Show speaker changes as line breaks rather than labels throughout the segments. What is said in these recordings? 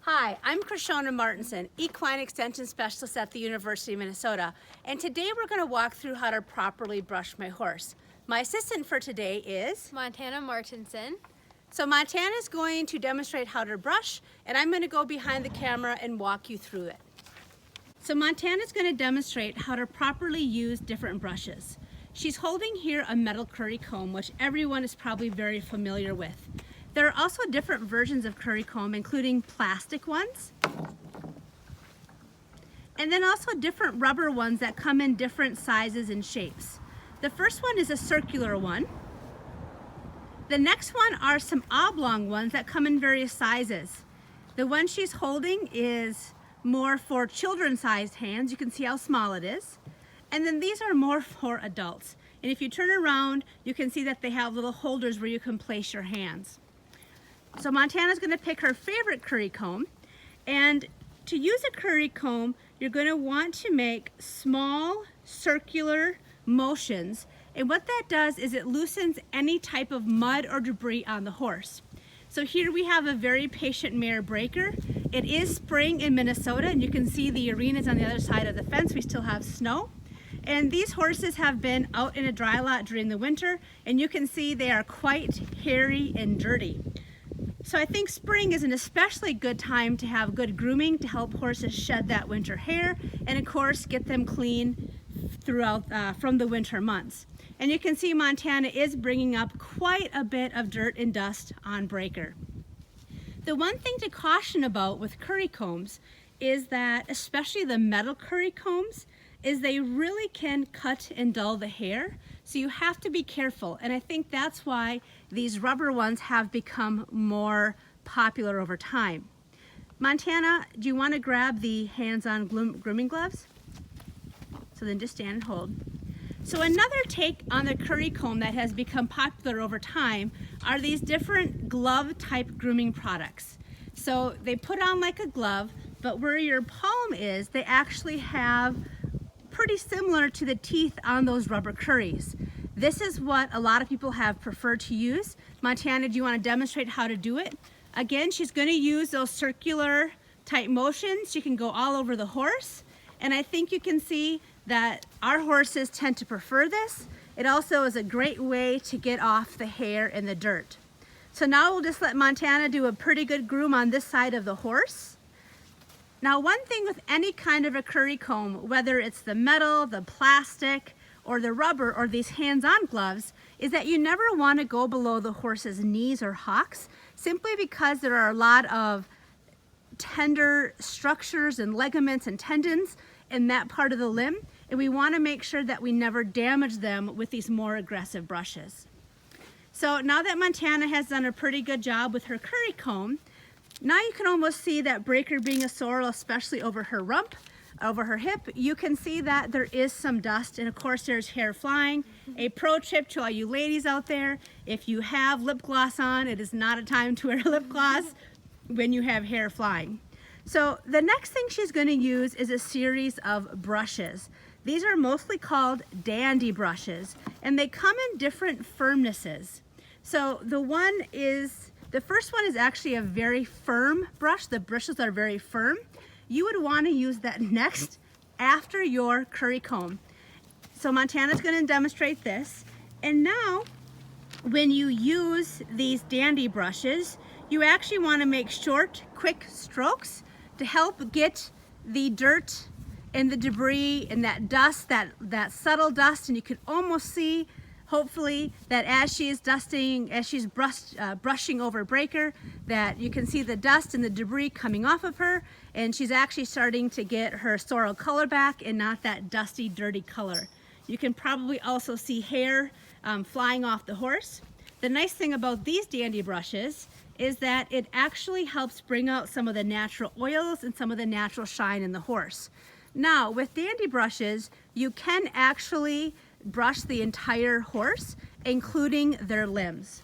Hi, I'm Krishona Martinson, Equine Extension Specialist at the University of Minnesota, and today we're going to walk through how to properly brush my horse. My assistant for today is
Montana Martinson.
So Montana is going to demonstrate how to brush, and I'm going to go behind the camera and walk you through it. So Montana is going to demonstrate how to properly use different brushes. She's holding here a metal curry comb, which everyone is probably very familiar with. There are also different versions of curry comb, including plastic ones, and then also different rubber ones that come in different sizes and shapes. The first one is a circular one. The next one are some oblong ones that come in various sizes. The one she's holding is more for children-sized hands. You can see how small it is. And then these are more for adults. And if you turn around, you can see that they have little holders where you can place your hands. So Montana's going to pick her favorite curry comb, and to use a curry comb, you're going to want to make small circular motions, and what that does is it loosens any type of mud or debris on the horse. So here we have a very patient mare breaker. It is spring in Minnesota, and you can see the arenas on the other side of the fence. We still have snow. And these horses have been out in a dry lot during the winter, and you can see they are quite hairy and dirty. So I think spring is an especially good time to have good grooming to help horses shed that winter hair and of course get them clean throughout from the winter months. And you can see Montana is bringing up quite a bit of dirt and dust on Breaker. The one thing to caution about with curry combs is that, especially the metal curry combs, is they really can cut and dull the hair. So you have to be careful, and I think that's why these rubber ones have become more popular over time. Montana, do you want to grab the hands-on grooming gloves? So then just stand and hold. So another take on the curry comb that has become popular over time are these different glove type grooming products. So they put on like a glove, but where your palm is, they actually have pretty similar to the teeth on those rubber curries. This is what a lot of people have preferred to use. Montana, do you want to demonstrate how to do it? Again, she's going to use those circular type motions. She can go all over the horse, and I think you can see that our horses tend to prefer this. It also is a great way to get off the hair and the dirt. So now we'll just let Montana do a pretty good groom on this side of the horse. Now, one thing with any kind of a curry comb, whether it's the metal, the plastic, or the rubber, or these hands-on gloves, is that you never want to go below the horse's knees or hocks, simply because there are a lot of tender structures and ligaments and tendons in that part of the limb, and we want to make sure that we never damage them with these more aggressive brushes. So now that Montana has done a pretty good job with her curry comb, now you can almost see that Breaker being a sorrel, especially over her rump, over her hip. You can see that there is some dust, and of course there's hair flying. A pro tip to all you ladies out there: if you have lip gloss on, it is not a time to wear lip gloss when you have hair flying. So the next thing she's going to use is a series of brushes. These are mostly called dandy brushes, and they come in different firmnesses. So the first one is actually a very firm brush. The bristles are very firm. You would want to use that next after your curry comb. So Montana's going to demonstrate this. And now, when you use these dandy brushes, you actually want to make short, quick strokes to help get the dirt and the debris and that dust, that subtle dust, and you can almost see, hopefully, that as she's brushing over Breaker, that you can see the dust and the debris coming off of her, and she's actually starting to get her sorrel color back and not that dusty, dirty color. You can probably also see hair flying off the horse. The nice thing about these dandy brushes is that it actually helps bring out some of the natural oils and some of the natural shine in the horse. Now, with dandy brushes, you can actually brush the entire horse, including their limbs.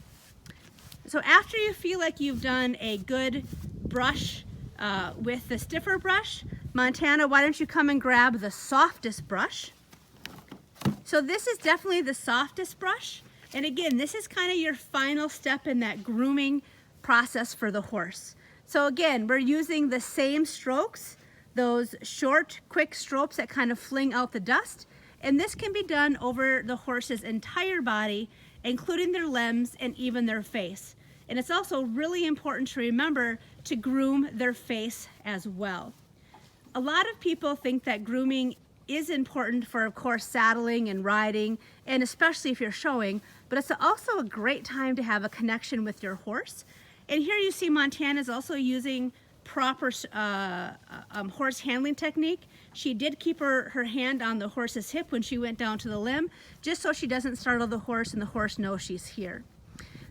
So after you feel like you've done a good brush with the stiffer brush, Montana, why don't you come and grab the softest brush? So this is definitely the softest brush, and again, this is kind of your final step in that grooming process for the horse. So again, we're using the same strokes, those short, quick strokes that kind of fling out the dust. And this can be done over the horse's entire body, including their limbs and even their face. And it's also really important to remember to groom their face as well. A lot of people think that grooming is important for, of course, saddling and riding, and especially if you're showing, but it's also a great time to have a connection with your horse. And here you see Montana is also using proper horse handling technique. She did keep her hand on the horse's hip when she went down to the limb, just so she doesn't startle the horse and the horse knows she's here.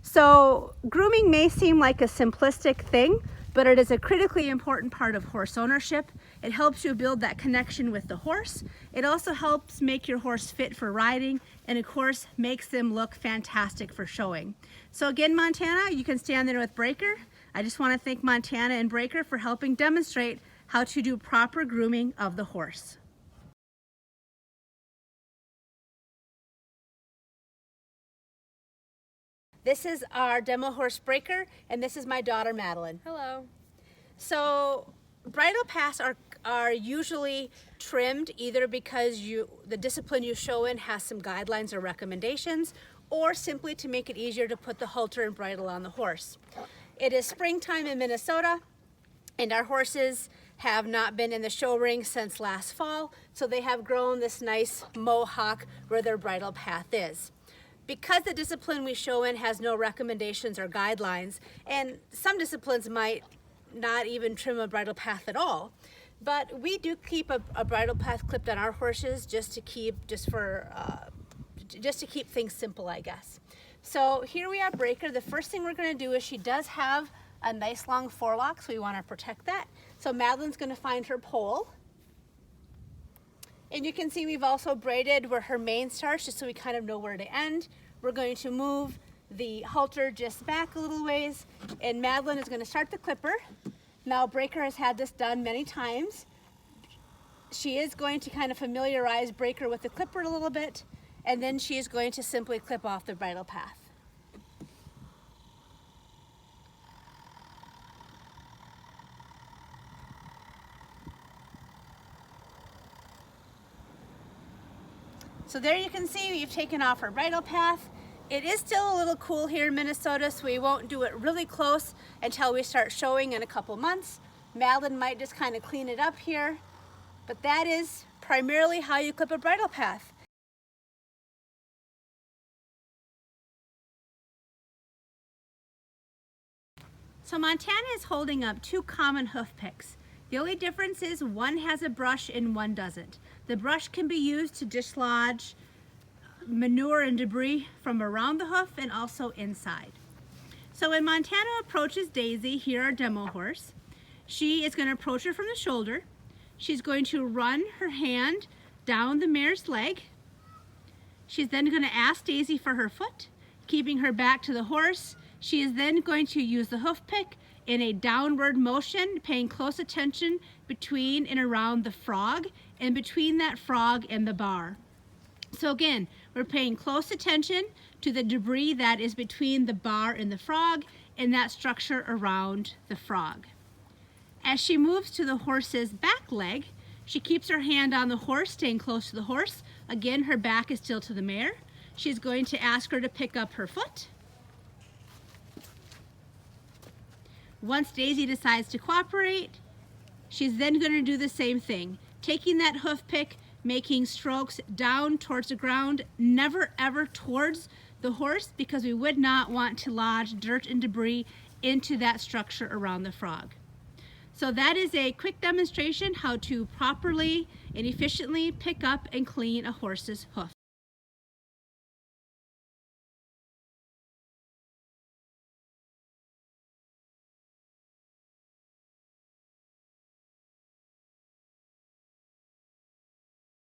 So grooming may seem like a simplistic thing, but it is a critically important part of horse ownership. It helps you build that connection with the horse. It also helps make your horse fit for riding, and of course makes them look fantastic for showing. So again, Montana, you can stand there with Breaker. I just want to thank Montana and Breaker for helping demonstrate how to do proper grooming of the horse. This is our demo horse Breaker, and this is my daughter Madeline.
Hello.
So bridle paths are usually trimmed either because the discipline you show in has some guidelines or recommendations, or simply to make it easier to put the halter and bridle on the horse. It is springtime in Minnesota, and our horses have not been in the show ring since last fall, so they have grown this nice mohawk where their bridle path is. Because the discipline we show in has no recommendations or guidelines, and some disciplines might not even trim a bridle path at all, but we do keep a bridle path clipped on our horses just to keep things simple, I guess. So here we have Breaker. The first thing we're going to do is she does have a nice long forelock, so we want to protect that. So Madeline's going to find her pole. And you can see we've also braided where her mane starts, just so we kind of know where to end. We're going to move the halter just back a little ways, and Madeline is going to start the clipper. Now Breaker has had this done many times. She is going to kind of familiarize Breaker with the clipper a little bit, and then she is going to simply clip off the bridle path. So there you can see we've taken off her bridle path. It is still a little cool here in Minnesota, so we won't do it really close until we start showing in a couple months. Madeline might just kind of clean it up here, but that is primarily how you clip a bridle path. So Montana is holding up two common hoof picks. The only difference is one has a brush and one doesn't. The brush can be used to dislodge manure and debris from around the hoof and also inside. So when Montana approaches Daisy, here our demo horse, she is going to approach her from the shoulder. She's going to run her hand down the mare's leg. She's then going to ask Daisy for her foot, keeping her back to the horse. She is then going to use the hoof pick in a downward motion, paying close attention between and around the frog and between that frog and the bar. So again, we're paying close attention to the debris that is between the bar and the frog and that structure around the frog. As she moves to the horse's back leg, she keeps her hand on the horse, staying close to the horse. Again, her back is still to the mare. She's going to ask her to pick up her foot. Once Daisy decides to cooperate, she's then going to do the same thing, taking that hoof pick, making strokes down towards the ground, never ever towards the horse, because we would not want to lodge dirt and debris into that structure around the frog. So that is a quick demonstration how to properly and efficiently pick up and clean a horse's hoof.